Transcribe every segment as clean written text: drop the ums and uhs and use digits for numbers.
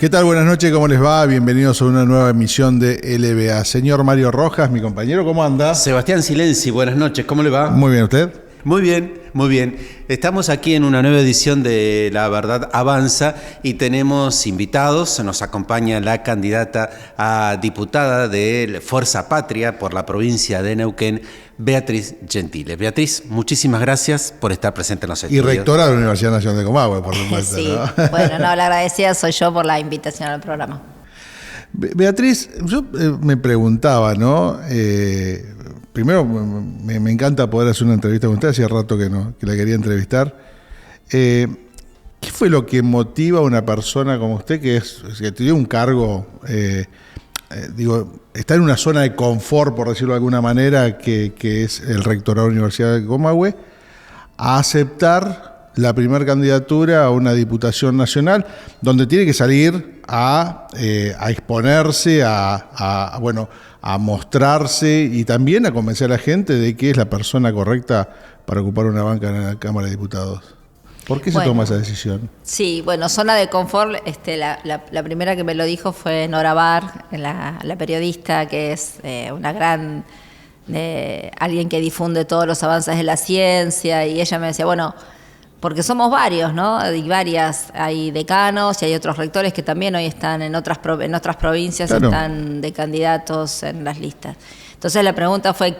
¿Qué tal? Buenas noches, ¿cómo les va? Bienvenidos a una nueva emisión de LBA. Señor Mario Rojas, mi compañero, ¿cómo anda? Sebastián Silenzi, buenas noches, ¿cómo le va? Muy bien, ¿usted? Muy bien, muy bien. Estamos aquí en una nueva edición de La Verdad Avanza y tenemos invitados. Nos acompaña la candidata a diputada de Fuerza Patria por la provincia de Neuquén, Beatriz Gentile. Beatriz, muchísimas gracias por estar presente en los estudios. Y rectora de la Universidad Nacional de Comahue, por supuesto. Sí, ¿no? bueno, no, la agradecida soy yo por la invitación al programa. Beatriz, yo me preguntaba, ¿no? Primero, me encanta poder hacer una entrevista con usted, hacía rato que la quería entrevistar. ¿Qué fue lo que motiva a una persona como usted, que tiene un cargo, está en una zona de confort, por decirlo de alguna manera, que es el rectorado de la Universidad de Comahue, a aceptar la primera candidatura a una diputación nacional, donde tiene que salir a exponerse, a mostrarse y también a convencer a la gente de que es la persona correcta para ocupar una banca en la Cámara de Diputados? ¿Por qué se toma esa decisión? Sí, bueno, zona de confort, la primera que me lo dijo fue Nora Bar, la periodista, que es una gran, alguien que difunde todos los avances de la ciencia, y ella me decía, bueno, porque somos varios, ¿no? Hay decanos y hay otros rectores que también hoy están en otras provincias, claro, están de candidatos en las listas. Entonces la pregunta fue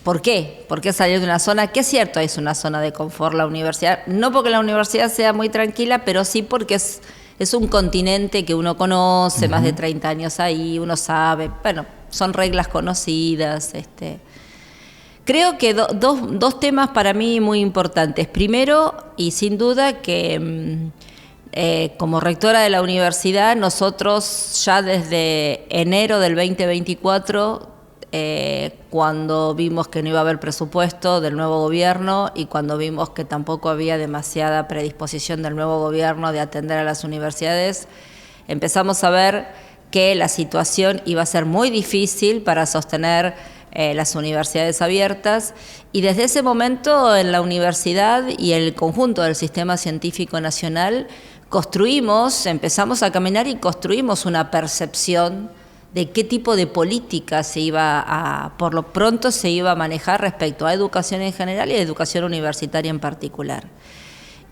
¿por qué? ¿Por qué salir de una zona? Que es cierto, es una zona de confort la universidad, no porque la universidad sea muy tranquila, pero sí porque es un continente que uno conoce, más de 30 años ahí, uno sabe, bueno, son reglas conocidas, Creo que dos temas para mí muy importantes. Primero, y sin duda, que como rectora de la universidad, nosotros ya desde enero del 2024, cuando vimos que no iba a haber presupuesto del nuevo gobierno y cuando vimos que tampoco había demasiada predisposición del nuevo gobierno de atender a las universidades, empezamos a ver que la situación iba a ser muy difícil para sostener las universidades abiertas, y desde ese momento en la universidad y el conjunto del sistema científico nacional empezamos a caminar y construimos una percepción de qué tipo de política por lo pronto se iba a manejar respecto a educación en general y a educación universitaria en particular.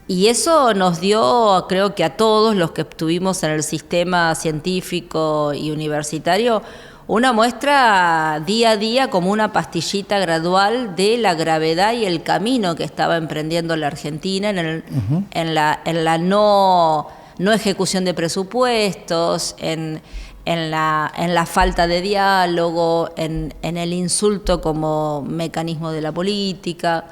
Y eso nos dio, creo que a todos los que estuvimos en el sistema científico y universitario, una muestra día a día como una pastillita gradual de la gravedad y el camino que estaba emprendiendo la Argentina en la no ejecución de presupuestos, en la falta de diálogo, en el insulto como mecanismo de la política.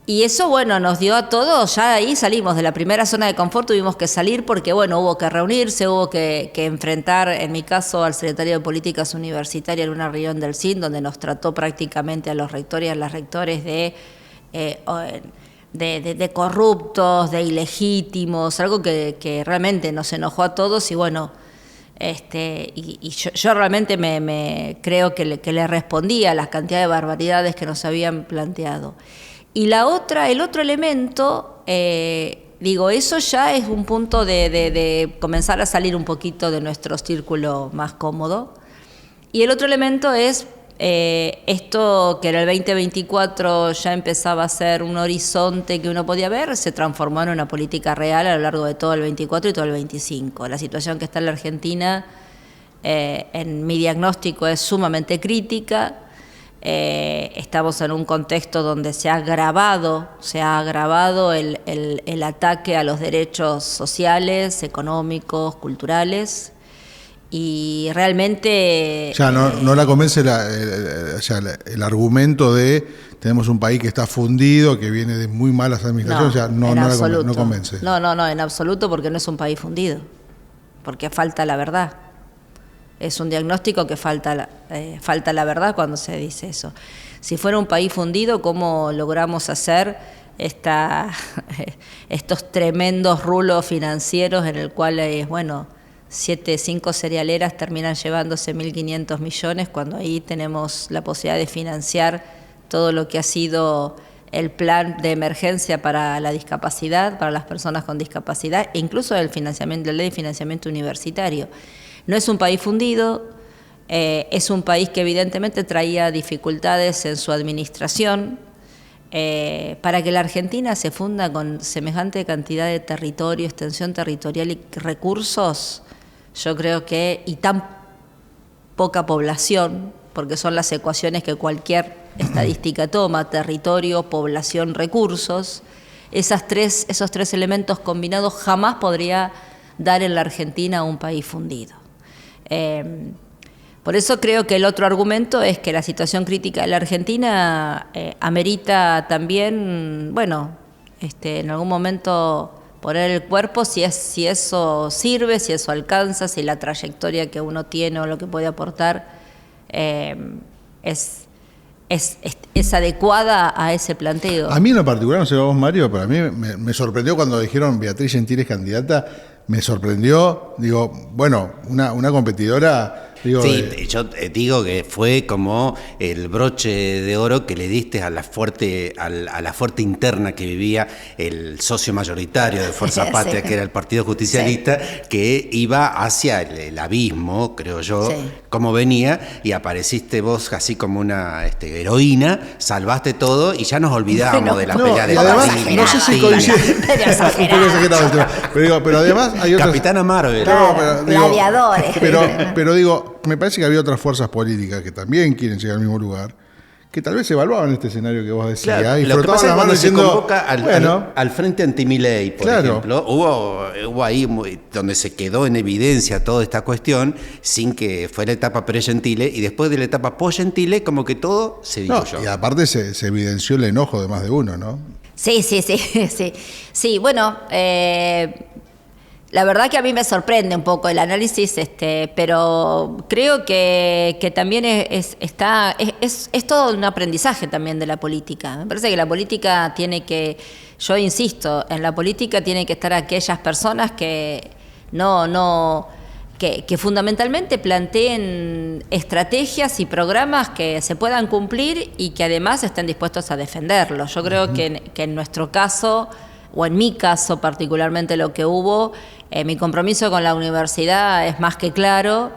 Y eso, bueno, nos dio a todos, ya ahí salimos de la primera zona de confort, tuvimos que salir porque, bueno, hubo que reunirse, hubo que enfrentar, en mi caso, al secretario de Políticas Universitarias en una reunión del CIN, donde nos trató prácticamente a los rectores y a las rectores de corruptos, de ilegítimos, algo que realmente nos enojó a todos y, bueno, yo realmente me creo que le respondía a las cantidades de barbaridades que nos habían planteado. Y el otro elemento, eso ya es un punto de comenzar a salir un poquito de nuestro círculo más cómodo. Y el otro elemento es esto que en el 2024 ya empezaba a ser un horizonte que uno podía ver, se transformó en una política real a lo largo de todo el 24 y todo el 25. La situación que está en la Argentina, en mi diagnóstico, es sumamente crítica. Estamos en un contexto donde se ha agravado el ataque a los derechos sociales, económicos, culturales, y realmente... Ya no la convence el argumento de tenemos un país que está fundido, que viene de muy malas administraciones, no la convence. No, en absoluto, porque no es un país fundido, porque falta la verdad. Es un diagnóstico que falta la verdad cuando se dice eso. Si fuera un país fundido, ¿cómo logramos hacer estos tremendos rulos financieros en el cual, 5 cerealeras terminan llevándose 1.500 millones, cuando ahí tenemos la posibilidad de financiar todo lo que ha sido el plan de emergencia para la discapacidad, para las personas con discapacidad, e incluso el financiamiento, la ley de financiamiento universitario. No es un país fundido, es un país que evidentemente traía dificultades en su administración. Para que la Argentina se funda con semejante cantidad de territorio, extensión territorial y recursos, yo creo que, y tan poca población, porque son las ecuaciones que cualquier estadística toma: territorio, población, recursos, esos tres elementos combinados jamás podría dar en la Argentina un país fundido. Por eso creo que el otro argumento es que la situación crítica de la Argentina amerita también, en algún momento poner el cuerpo si eso sirve, si eso alcanza, si la trayectoria que uno tiene o lo que puede aportar es adecuada a ese planteo. A mí en lo particular, no sé vos, Mario, pero a mí me sorprendió cuando dijeron Beatriz Gentile es candidata. Me sorprendió, digo, bueno, una competidora. Digo, sí, yo digo que fue como el broche de oro que le diste a la fuerte interna que vivía el socio mayoritario de Fuerza Patria, sí, que era el Partido Justicialista, sí, que iba hacia el abismo, creo yo, sí, como venía, y apareciste vos así como una heroína, salvaste todo y ya nos olvidamos de la pelea de la además, no sé si coincide. Pero además hay otras. Capitana Marvel. Claro, gladiadores. Pero digo, me parece que había otras fuerzas políticas que también quieren llegar al mismo lugar, que tal vez evaluaban este escenario que vos decías. Claro, y lo que pasa es que cuando diciendo, se convoca al Frente Anti-Milei, por ejemplo, hubo ahí donde se quedó en evidencia toda esta cuestión sin que fuera la etapa pre-Gentile, y después de la etapa post-Gentile como que todo se diluyó. Y aparte se evidenció el enojo de más de uno, ¿no? Sí. Sí, bueno, la verdad que a mí me sorprende un poco el análisis, pero creo que también es todo un aprendizaje también de la política. Me parece que la política yo insisto, en la política tienen que estar aquellas personas que que fundamentalmente planteen estrategias y programas que se puedan cumplir y que además estén dispuestos a defenderlos. Yo creo que en nuestro caso, o en mi caso particularmente, lo que hubo, mi compromiso con la universidad es más que claro,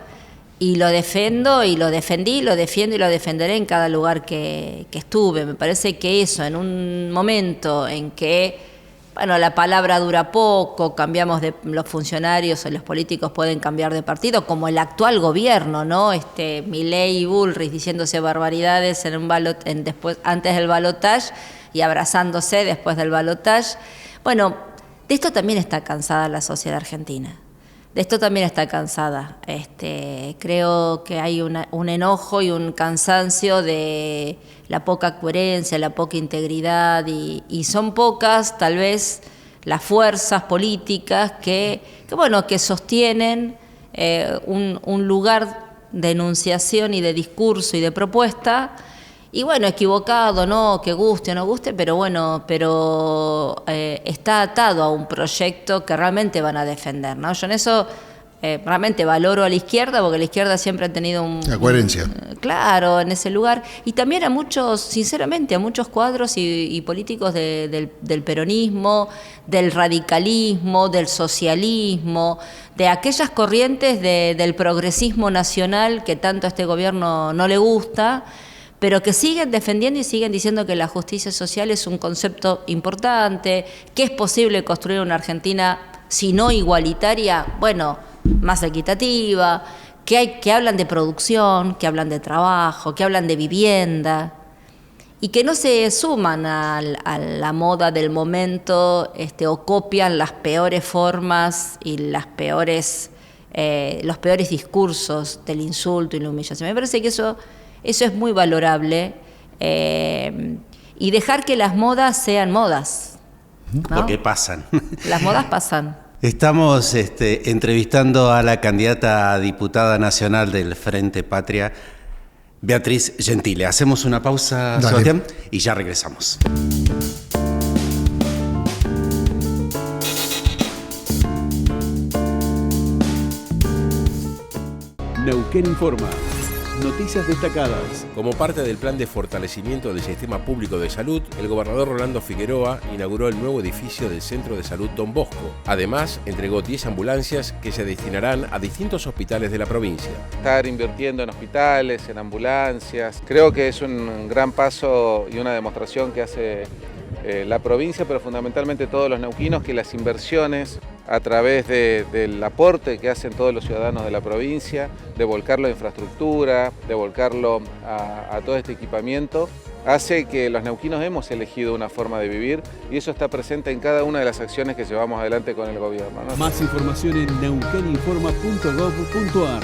y lo defiendo y lo defendí, lo defiendo y lo defenderé en cada lugar que estuve. Me parece que eso, en un momento en que la palabra dura poco, cambiamos de los funcionarios o los políticos pueden cambiar de partido, como el actual gobierno, ¿no? Milei y Bullrich diciéndose barbaridades antes del balotaje y abrazándose después del balotaje. Bueno, de esto también está cansada la sociedad argentina. De esto también está cansada. Creo que hay un enojo y un cansancio de la poca coherencia, la poca integridad, y son pocas, tal vez, las fuerzas políticas que sostienen un lugar de enunciación y de discurso y de propuesta. Y equivocado, no, que guste o no guste, pero está atado a un proyecto que realmente van a defender, ¿no? Yo en eso realmente valoro a la izquierda, porque la izquierda siempre ha tenido la coherencia. Claro, en ese lugar. Y también a muchos cuadros y políticos del peronismo, del radicalismo, del socialismo, de aquellas corrientes del progresismo nacional que tanto a este gobierno no le gusta, pero que siguen defendiendo y siguen diciendo que la justicia social es un concepto importante, que es posible construir una Argentina, si no igualitaria, más equitativa, que hablan de producción, que hablan de trabajo, que hablan de vivienda, y que no se suman a la moda del momento, o copian las peores formas y los peores discursos del insulto y la humillación. Me parece que eso es muy valorable, y dejar que las modas sean modas, ¿no? Porque pasan. Las modas pasan. Estamos entrevistando a la candidata a diputada nacional del Frente Patria, Beatriz Gentile. Hacemos una pausa, dale, Sebastián, y ya regresamos. Neuquén Informa. noticias destacadas. Como parte del plan de fortalecimiento del sistema público de salud, el gobernador Rolando Figueroa inauguró el nuevo edificio del Centro de Salud Don Bosco. Además, entregó 10 ambulancias que se destinarán a distintos hospitales de la provincia. Estar invirtiendo en hospitales, en ambulancias, creo que es un gran paso y una demostración que hace la provincia, pero fundamentalmente todos los neuquinos, que las inversiones a través del aporte que hacen todos los ciudadanos de la provincia, de volcarlo a infraestructura, de volcarlo a todo este equipamiento, hace que los neuquinos hemos elegido una forma de vivir y eso está presente en cada una de las acciones que llevamos adelante con el gobierno, ¿no? Más información en neuqueninforma.gov.ar.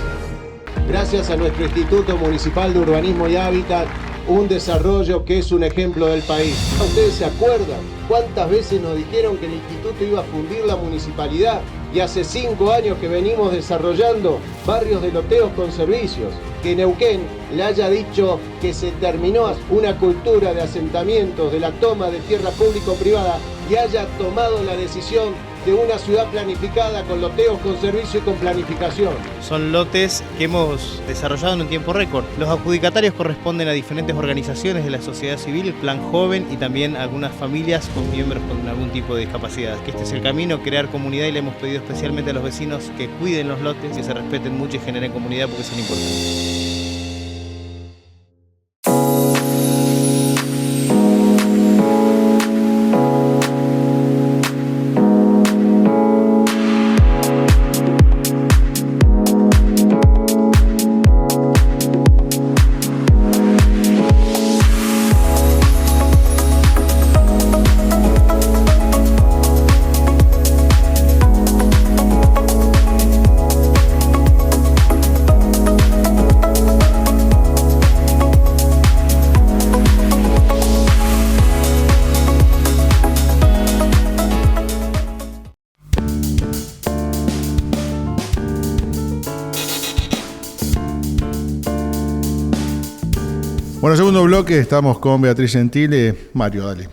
Gracias a nuestro Instituto Municipal de Urbanismo y Hábitat, un desarrollo que es un ejemplo del país. ¿Ustedes se acuerdan cuántas veces nos dijeron que el instituto iba a fundir la municipalidad? Y hace 5 años que venimos desarrollando barrios de loteos con servicios. Que Neuquén le haya dicho que se terminó una cultura de asentamientos, de la toma de tierra público-privada y haya tomado la decisión de una ciudad planificada con loteos con servicio y con planificación. Son lotes que hemos desarrollado en un tiempo récord. Los adjudicatarios corresponden a diferentes organizaciones de la sociedad civil, Plan Joven y también algunas familias con miembros con algún tipo de discapacidad. Que este es el camino, crear comunidad, y le hemos pedido especialmente a los vecinos que cuiden los lotes, que se respeten mucho y generen comunidad porque son importantes. Bueno, segundo bloque, estamos con Beatriz Gentile. Mario, dale.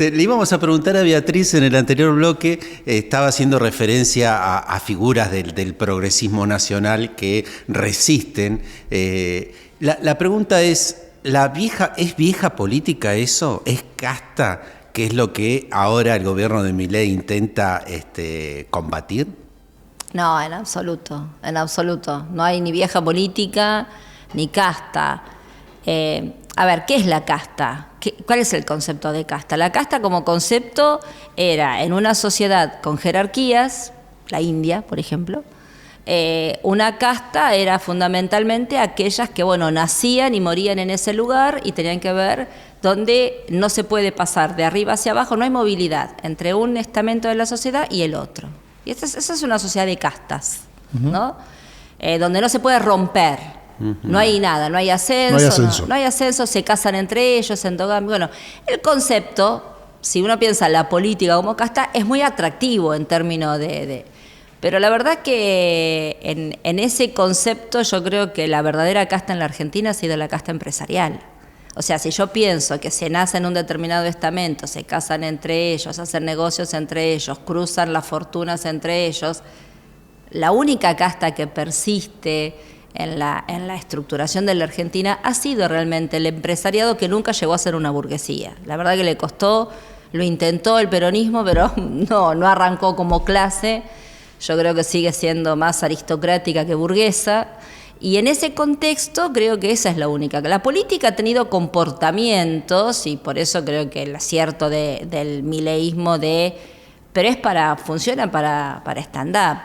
Le íbamos a preguntar a Beatriz en el anterior bloque, estaba haciendo referencia a figuras del progresismo nacional que resisten. La pregunta es, ¿es vieja política eso? ¿Es casta? ¿Qué es lo que ahora el gobierno de Milei intenta combatir? No, en absoluto, en absoluto. No hay ni vieja política ni casta. A ver, ¿qué es la casta? ¿Cuál es el concepto de casta? La casta como concepto era en una sociedad con jerarquías, la India, por ejemplo, una casta era fundamentalmente aquellas que, nacían y morían en ese lugar y tenían que ver donde no se puede pasar de arriba hacia abajo, no hay movilidad entre un estamento de la sociedad y el otro. Y esa es una sociedad de castas, ¿no? Donde no se puede romper. No hay nada, no hay ascenso, se casan entre ellos, endogamia. Bueno, el concepto, si uno piensa en la política como casta, es muy atractivo en términos pero la verdad que en ese concepto yo creo que la verdadera casta en la Argentina ha sido la casta empresarial. O sea, si yo pienso que se nace en un determinado estamento, se casan entre ellos, hacen negocios entre ellos, cruzan las fortunas entre ellos, la única casta que persiste en la estructuración de la Argentina ha sido realmente el empresariado, que nunca llegó a ser una burguesía. La verdad que le costó, lo intentó el peronismo, pero no arrancó como clase. Yo creo que sigue siendo más aristocrática que burguesa. Y en ese contexto creo que esa es la única. La política ha tenido comportamientos, y por eso creo que el acierto del mileísmo pero funciona para stand-up.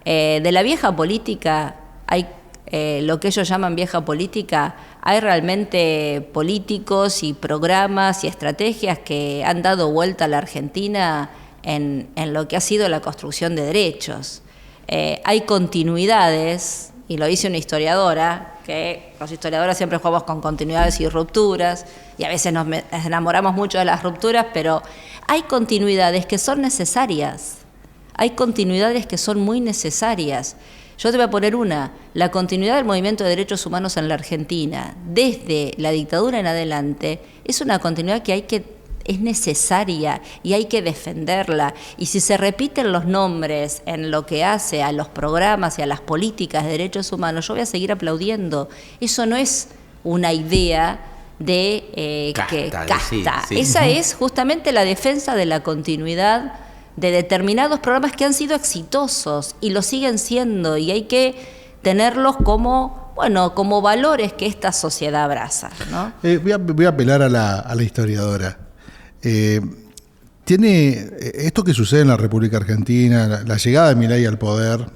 De la vieja política hay lo que ellos llaman vieja política, hay realmente políticos y programas y estrategias que han dado vuelta a la Argentina en lo que ha sido la construcción de derechos. Hay continuidades, y lo dice una historiadora, que los historiadores siempre jugamos con continuidades y rupturas, y a veces nos enamoramos mucho de las rupturas, pero hay continuidades que son necesarias, hay continuidades que son muy necesarias. Yo te voy a poner la continuidad del movimiento de derechos humanos en la Argentina, desde la dictadura en adelante, es una continuidad que hay que es necesaria y hay que defenderla. Y si se repiten los nombres en lo que hace a los programas y a las políticas de derechos humanos, yo voy a seguir aplaudiendo. Eso no es una idea de casta. Sí. Esa es justamente la defensa de la continuidad de determinados programas que han sido exitosos y lo siguen siendo, y hay que tenerlos como valores que esta sociedad abraza, ¿no? Voy a apelar a la historiadora. Tiene esto que sucede en la República Argentina, la llegada de Milei al poder,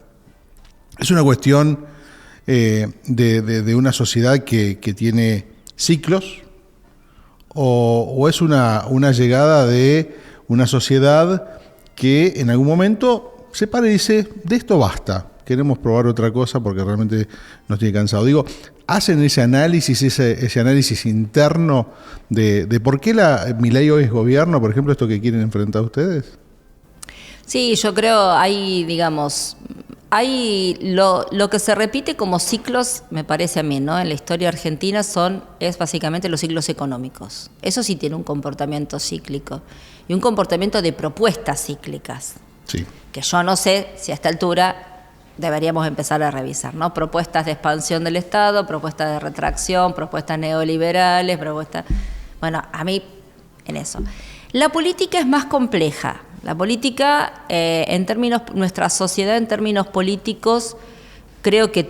es una cuestión de una sociedad que tiene ciclos, o es una llegada de una sociedad que en algún momento se para y dice, de esto basta, queremos probar otra cosa porque realmente nos tiene cansado. Digo, ¿hacen ese análisis interno de por qué Milei hoy es gobierno, por ejemplo, esto que quieren enfrentar ustedes? Sí, yo creo lo que se repite como ciclos, me parece a mí, ¿no? En la historia argentina es básicamente los ciclos económicos. Eso sí tiene un comportamiento cíclico y un comportamiento de propuestas cíclicas. Sí. Que yo no sé si a esta altura deberíamos empezar a revisar, ¿no? Propuestas de expansión del Estado, propuestas de retracción, propuestas neoliberales, bueno, a mí en eso. La política es más compleja. La política, nuestra sociedad en términos políticos, creo que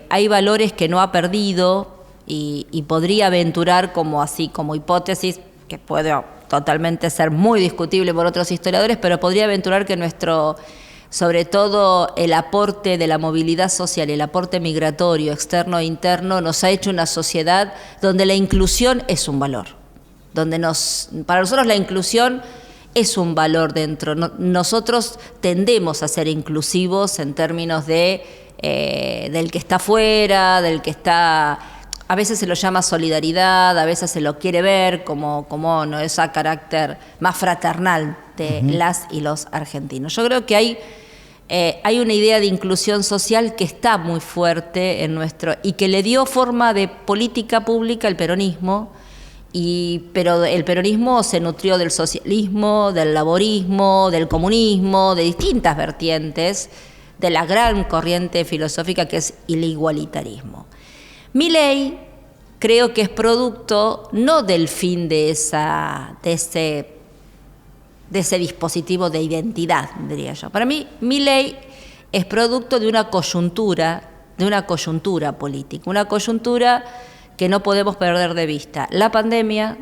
hay valores que no ha perdido y podría aventurar como hipótesis, que puede totalmente ser muy discutible por otros historiadores, pero podría aventurar que sobre todo el aporte de la movilidad social, el aporte migratorio, externo e interno, nos ha hecho una sociedad donde la inclusión es un valor, para nosotros la inclusión es un valor dentro. Nosotros tendemos a ser inclusivos en términos del que está afuera, del que está... A veces se lo llama solidaridad, a veces se lo quiere ver como no, ese carácter más fraternal de las y los argentinos. Yo creo que hay una idea de inclusión social que está muy fuerte y que le dio forma de política pública al peronismo. Pero el peronismo se nutrió del socialismo, del laborismo, del comunismo, de distintas vertientes, de la gran corriente filosófica que es el igualitarismo. Milei creo que es producto no del fin de ese dispositivo de identidad, diría yo. Para mí, Milei es producto de una coyuntura política, una coyuntura que no podemos perder de vista. La pandemia,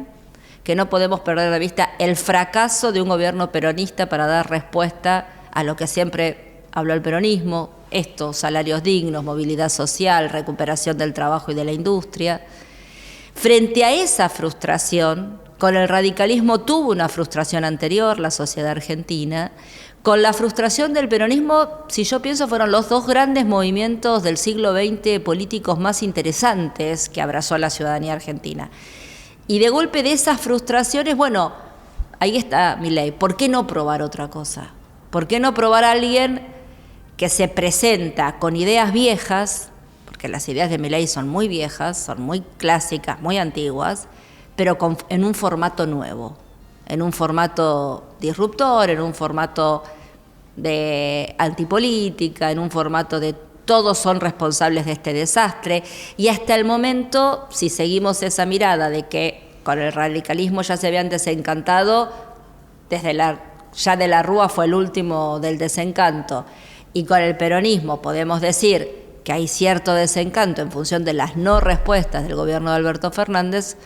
que no podemos perder de vista el fracaso de un gobierno peronista para dar respuesta a lo que siempre habló el peronismo, salarios dignos, movilidad social, recuperación del trabajo y de la industria. Frente a esa frustración, con el radicalismo tuvo una frustración anterior la sociedad argentina. Con la frustración del peronismo, si yo pienso, fueron los dos grandes movimientos del siglo XX políticos más interesantes que abrazó la ciudadanía argentina. Y de golpe de esas frustraciones, bueno, ahí está Milei. ¿Por qué no probar otra cosa? ¿Por qué no probar a alguien que se presenta con ideas viejas? Porque las ideas de Milei son muy viejas, son muy clásicas, muy antiguas, pero en un formato nuevo, en un formato disruptor, en un formato de antipolítica, en un formato de todos son responsables de este desastre. Y hasta el momento, si seguimos esa mirada de que con el radicalismo ya se habían desencantado, ya de la Rúa fue el último del desencanto, y con el peronismo podemos decir que hay cierto desencanto en función de las no respuestas del gobierno de Alberto Fernández,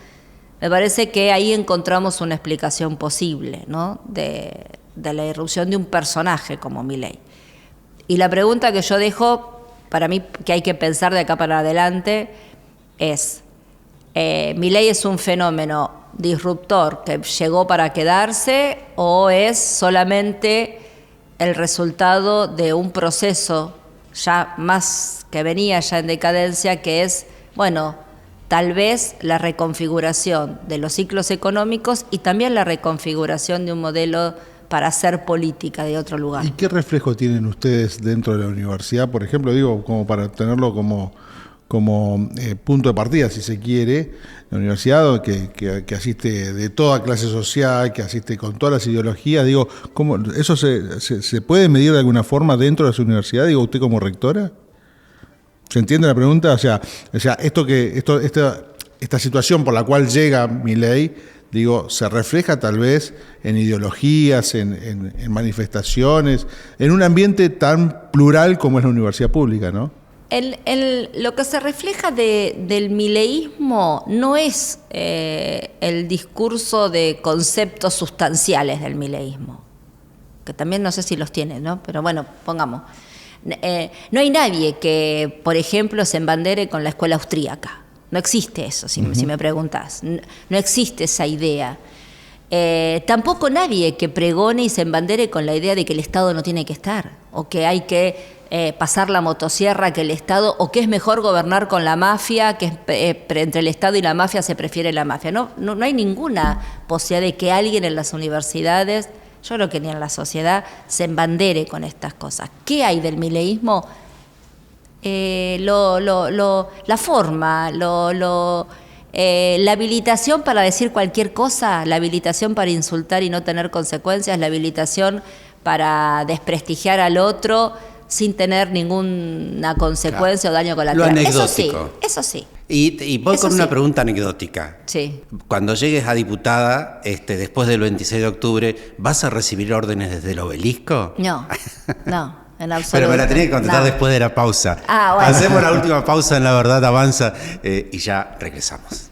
me parece que ahí encontramos una explicación posible, ¿no? de la irrupción de un personaje como Milei. Y la pregunta que yo dejo, para mí, que hay que pensar de acá para adelante, es, ¿Milei es un fenómeno disruptor que llegó para quedarse o es solamente el resultado de un proceso ya más que venía ya en decadencia, que es, tal vez la reconfiguración de los ciclos económicos y también la reconfiguración de un modelo para hacer política de otro lugar? ¿Y qué reflejo tienen ustedes dentro de la universidad, por ejemplo, como para tenerlo como punto de partida, si se quiere, la universidad que asiste de toda clase social, que asiste con todas las ideologías. Digo, ¿cómo eso se puede medir de alguna forma dentro de su universidad? Digo, usted como rectora. ¿Se entiende la pregunta? O sea, esta situación por la cual llega Milei, digo, se refleja tal vez en ideologías, en manifestaciones, en un ambiente tan plural como es la universidad pública, ¿no? Lo que se refleja del mileísmo no es el discurso de conceptos sustanciales del mileísmo, que también no sé si los tiene, ¿no? Pero bueno, pongamos. No hay nadie que, por ejemplo, se embandere con la escuela austríaca. No existe eso, si me preguntás. No existe esa idea. Tampoco nadie que pregone y se embandere con la idea de que el Estado no tiene que estar, o que hay que pasar la motosierra, que el Estado, o que es mejor gobernar con la mafia, que entre el Estado y la mafia se prefiere la mafia. No hay ninguna posibilidad de que alguien en las universidades, yo creo que ni en la sociedad, se embandere con estas cosas. ¿Qué hay del mileísmo? La forma, la habilitación para decir cualquier cosa, la habilitación para insultar y no tener consecuencias, la habilitación para desprestigiar al otro sin tener ninguna consecuencia o daño colateral. Lo anecdótico. Eso sí. Y voy con una pregunta anecdótica. Sí. Cuando llegues a diputada, después del 26 de octubre, ¿vas a recibir órdenes desde el obelisco? No, en absoluto. Pero me la tenía que contestar después de la pausa. Bueno. Hacemos la última pausa en La Verdad Avanza y ya regresamos.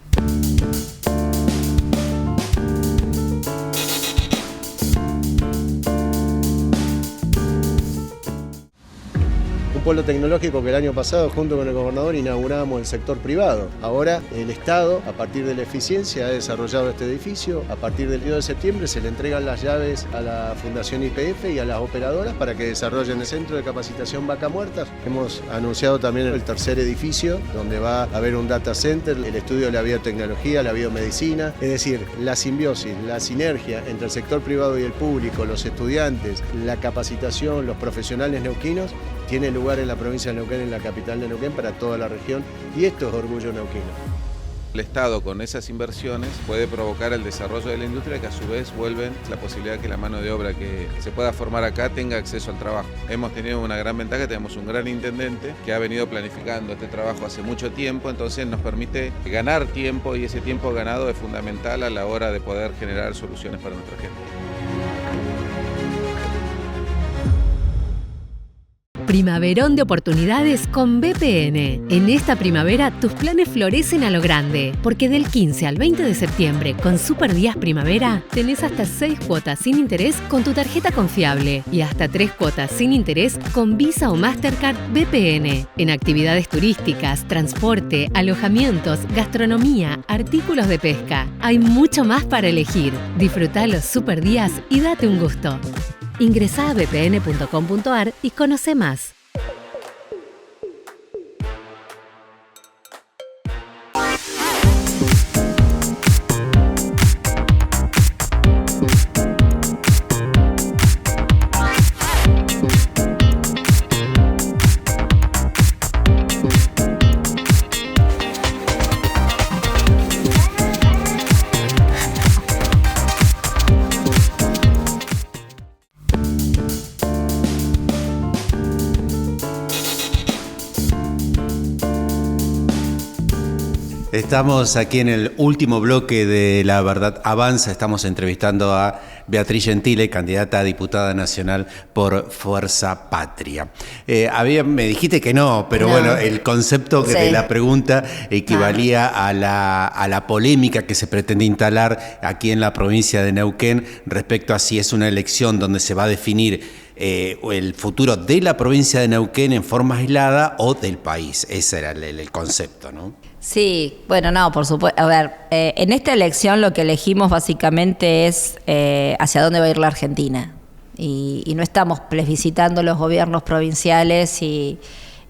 Un polo tecnológico que el año pasado, junto con el gobernador, inauguramos el sector privado. Ahora el Estado, a partir de la eficiencia, ha desarrollado este edificio. A partir del 2 de septiembre se le entregan las llaves a la Fundación YPF y a las operadoras para que desarrollen el centro de capacitación Vaca Muerta. Hemos anunciado también el tercer edificio, donde va a haber un data center, el estudio de la biotecnología, la biomedicina. Es decir, la simbiosis, la sinergia entre el sector privado y el público, los estudiantes, la capacitación, los profesionales neuquinos, tiene lugar en la provincia de Neuquén, en la capital de Neuquén, para toda la región, y esto es orgullo neuquino. El Estado con esas inversiones puede provocar el desarrollo de la industria, que a su vez vuelven la posibilidad de que la mano de obra que se pueda formar acá tenga acceso al trabajo. Hemos tenido una gran ventaja, tenemos un gran intendente que ha venido planificando este trabajo hace mucho tiempo, entonces nos permite ganar tiempo, y ese tiempo ganado es fundamental a la hora de poder generar soluciones para nuestra gente. Primaverón de oportunidades con BPN. En esta primavera tus planes florecen a lo grande, porque del 15 al 20 de septiembre con Super Días Primavera tenés hasta 6 cuotas sin interés con tu tarjeta confiable y hasta 3 cuotas sin interés con Visa o Mastercard BPN. En actividades turísticas, transporte, alojamientos, gastronomía, artículos de pesca. Hay mucho más para elegir. Disfrutá los Super Días y date un gusto. Ingresá a bpn.com.ar y conoce más. Estamos aquí en el último bloque de La Verdad Avanza. Estamos entrevistando a Beatriz Gentile, candidata a diputada nacional por Fuerza Patria. Me dijiste que no, pero bueno, el concepto de la pregunta equivalía a la polémica que se pretende instalar aquí en la provincia de Neuquén respecto a si es una elección donde se va a definir el futuro de la provincia de Neuquén en forma aislada o del país. Ese era el concepto, ¿no? Sí, bueno, no, por supuesto. A ver, en esta elección lo que elegimos básicamente es hacia dónde va a ir la Argentina. Y no estamos plebiscitando los gobiernos provinciales y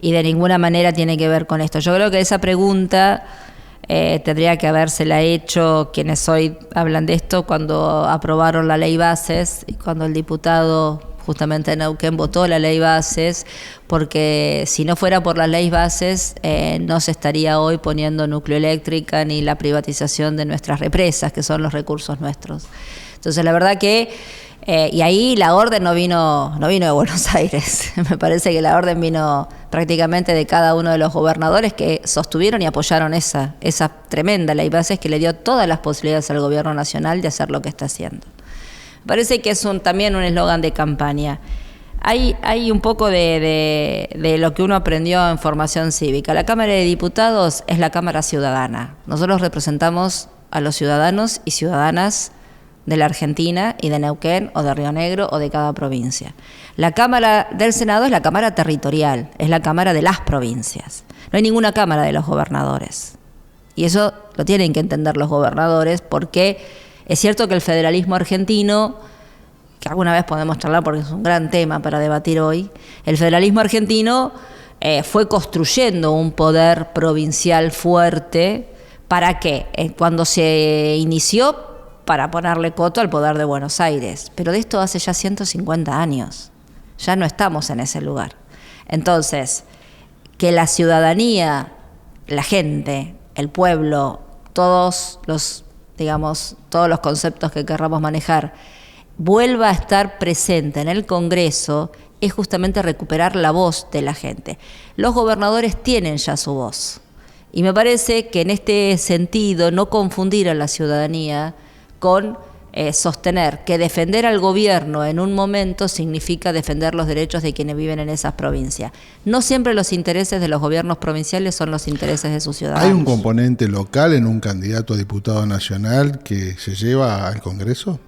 de ninguna manera tiene que ver con esto. Yo creo que esa pregunta tendría que habérsela hecho quienes hoy hablan de esto cuando aprobaron la ley bases y cuando el diputado justamente Neuquén votó la ley bases, porque si no fuera por las leyes bases no se estaría hoy poniendo nucleoeléctrica ni la privatización de nuestras represas, que son los recursos nuestros. Entonces la verdad que, y ahí la orden no vino de Buenos Aires, me parece que la orden vino prácticamente de cada uno de los gobernadores que sostuvieron y apoyaron esa tremenda ley bases que le dio todas las posibilidades al gobierno nacional de hacer lo que está haciendo. Me parece que es también un eslogan de campaña. Hay un poco de lo que uno aprendió en formación cívica. La Cámara de Diputados es la Cámara Ciudadana. Nosotros representamos a los ciudadanos y ciudadanas de la Argentina y de Neuquén o de Río Negro o de cada provincia. La Cámara del Senado es la Cámara territorial, es la Cámara de las provincias. No hay ninguna Cámara de los gobernadores. Y eso lo tienen que entender los gobernadores, porque es cierto que el federalismo argentino, que alguna vez podemos charlar porque es un gran tema para debatir hoy, el federalismo argentino fue construyendo un poder provincial fuerte. ¿Para qué? Cuando se inició, para ponerle coto al poder de Buenos Aires. Pero de esto hace ya 150 años. Ya no estamos en ese lugar. Entonces, que la ciudadanía, la gente, el pueblo, todos los conceptos que querramos manejar, vuelva a estar presente en el Congreso, es justamente recuperar la voz de la gente. Los gobernadores tienen ya su voz. Y me parece que en este sentido, no confundir a la ciudadanía con sostener que defender al gobierno en un momento significa defender los derechos de quienes viven en esas provincias. No siempre los intereses de los gobiernos provinciales son los intereses de sus ciudadanos. ¿Hay un componente local en un candidato a diputado nacional que se lleva al Congreso?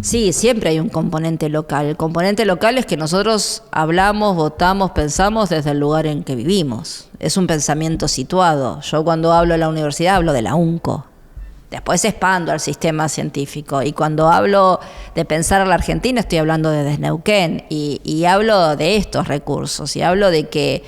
Sí, siempre hay un componente local. El componente local es que nosotros hablamos, votamos, pensamos desde el lugar en que vivimos. Es un pensamiento situado. Yo cuando hablo de la universidad hablo de la UNCO. Después expando al sistema científico, y cuando hablo de pensar a la Argentina estoy hablando de Neuquén y hablo de estos recursos y hablo de que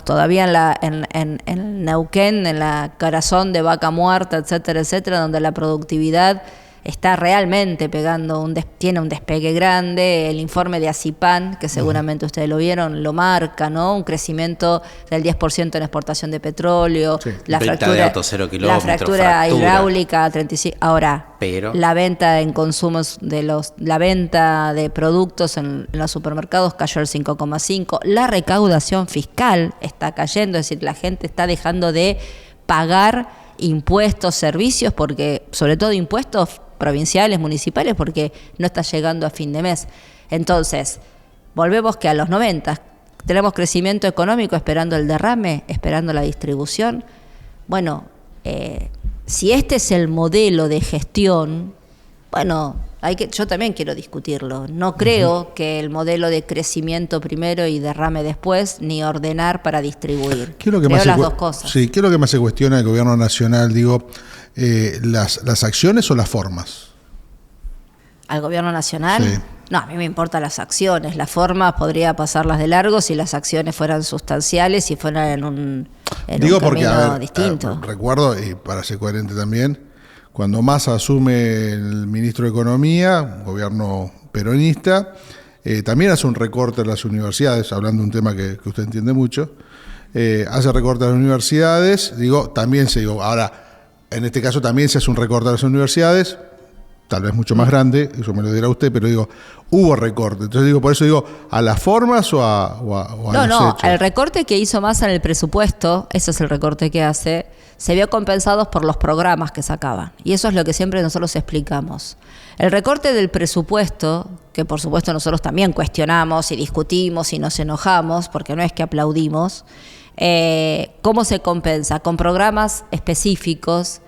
todavía en Neuquén, en la corazón de Vaca Muerta, etcétera, etcétera, donde la productividad está realmente tiene un despegue grande. El informe de ACIPAN, que seguramente ustedes lo vieron, lo marca, ¿no? Un crecimiento del 10% en exportación de petróleo, sí. La fractura hidráulica, 35. Ahora, la venta en consumos la venta de productos en los supermercados cayó al 5,5. La recaudación fiscal está cayendo, es decir, la gente está dejando de pagar impuestos, servicios, porque sobre todo impuestos provinciales, municipales, porque no está llegando a fin de mes. Entonces, volvemos que a los 90 tenemos crecimiento económico esperando el derrame, esperando la distribución. Bueno, si este es el modelo de gestión, bueno, yo también quiero discutirlo. No creo que el modelo de crecimiento primero y derrame después, ni ordenar para distribuir. Creo las dos cosas. Sí, ¿qué es lo que más se cuestiona del gobierno nacional? Digo, ¿las acciones o las formas? ¿Al gobierno nacional? Sí. No, a mí me importan las acciones. Las formas podría pasarlas de largo si las acciones fueran sustanciales y fueran en un camino distinto. Recuerdo, y para ser coherente también, cuando Massa asume el ministro de Economía, un gobierno peronista, también hace un recorte a las universidades, hablando de un tema que usted entiende mucho, hace recorte a las universidades, ahora, en este caso también se hace un recorte a las universidades, tal vez mucho más grande, eso me lo dirá usted, pero hubo recorte. Entonces por eso ¿a las formas o a los hechos? El recorte que hizo Massa en el presupuesto, ese es el recorte que hace, se vio compensados por los programas que sacaban. Y eso es lo que siempre nosotros explicamos. El recorte del presupuesto, que por supuesto nosotros también cuestionamos y discutimos y nos enojamos, porque no es que aplaudimos, ¿cómo se compensa? Con programas específicos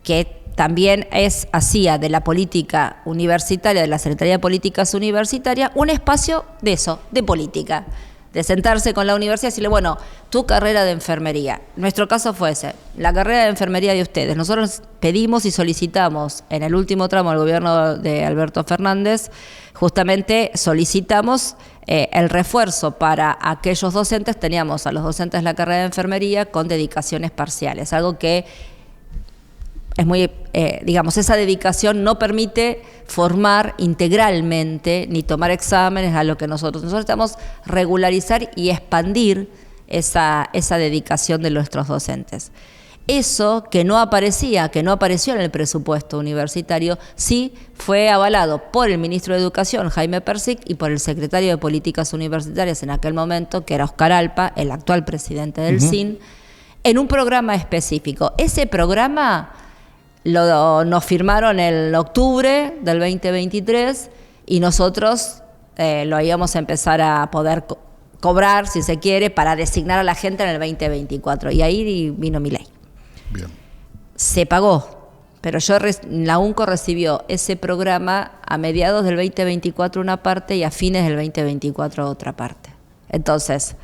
que también hacía de la política universitaria, de la Secretaría de Políticas Universitarias, un espacio de eso, de política, de sentarse con la universidad y decirle, bueno, tu carrera de enfermería. Nuestro caso fue ese, la carrera de enfermería de ustedes. Nosotros pedimos y solicitamos en el último tramo del gobierno de Alberto Fernández, justamente solicitamos el refuerzo para aquellos docentes. Teníamos a los docentes de la carrera de enfermería con dedicaciones parciales, algo que es muy, digamos, esa dedicación no permite formar integralmente ni tomar exámenes a lo que nosotros necesitamos regularizar y expandir esa dedicación de nuestros docentes. Eso que no apareció en el presupuesto universitario, sí fue avalado por el ministro de Educación, Jaime Persic, y por el secretario de Políticas Universitarias en aquel momento, que era Oscar Alpa, el actual presidente del SIN, en un programa específico. Ese programa nos firmaron en octubre del 2023 y nosotros lo íbamos a empezar a poder cobrar, si se quiere, para designar a la gente en el 2024. Y ahí vino mi ley. Bien. Se pagó, pero la UNCO recibió ese programa a mediados del 2024 una parte y a fines del 2024 otra parte. Entonces,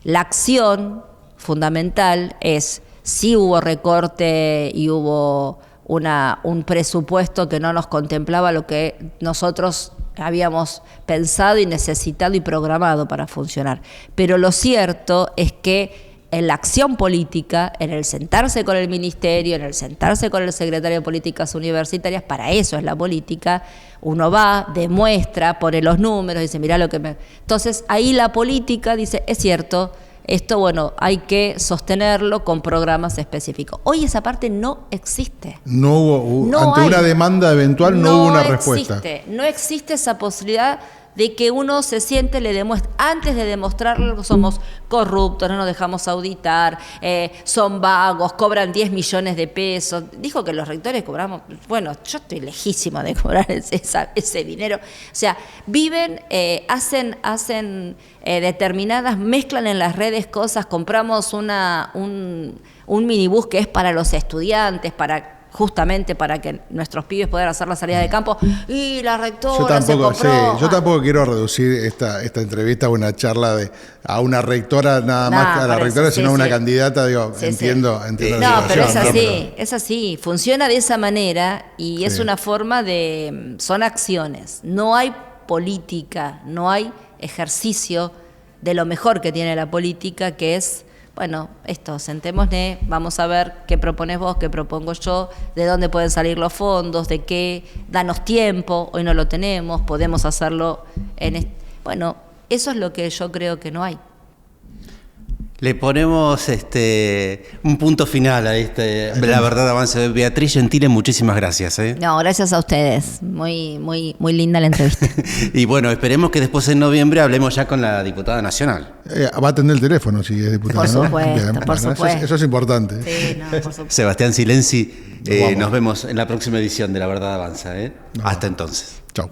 la acción fundamental es, si hubo recorte y hubo un presupuesto que no nos contemplaba lo que nosotros habíamos pensado y necesitado y programado para funcionar. Pero lo cierto es que en la acción política, en el sentarse con el ministerio, en el sentarse con el secretario de Políticas Universitarias, para eso es la política, uno va, demuestra, pone los números, dice, mirá lo que me... Entonces, ahí la política dice, es cierto, esto, bueno, hay que sostenerlo con programas específicos. Hoy esa parte no existe. No hubo, ante una demanda eventual no hubo una respuesta. No existe esa posibilidad de que uno se siente, le demuestre, antes de demostrarlo, somos corruptos, no nos dejamos auditar, son vagos, cobran 10 millones de pesos. Dijo que los rectores cobramos, bueno, yo estoy lejísimo de cobrar ese dinero. O sea, viven, hacen determinadas, mezclan en las redes cosas, compramos un minibús que es para los estudiantes, justamente para que nuestros pibes puedan hacer la salida de campo, y la rectora se compró. Yo tampoco quiero reducir esta entrevista a una charla a una rectora, nada más que a la rectora, sino a una candidata, digo, entiendo no, pero es así, funciona de esa manera y es una forma son acciones, no hay política, no hay ejercicio de lo mejor que tiene la política, que es, bueno, sentémonos, vamos a ver qué propones vos, qué propongo yo, de dónde pueden salir los fondos, de qué, danos tiempo, hoy no lo tenemos, podemos hacerlo bueno, eso es lo que yo creo que no hay. Le ponemos un punto final a La Verdad Avanza. Beatriz Gentile, muchísimas gracias. No, gracias a ustedes. Muy, muy, muy linda la entrevista. Y bueno, esperemos que después en noviembre hablemos ya con la diputada nacional. Va a atender el teléfono si es diputada, por supuesto, ¿no? Bien, por supuesto. Eso es importante. Sí, no, por supuesto. Sebastián Silenzi, nos vemos en la próxima edición de La Verdad Avanza. Hasta entonces. Chau.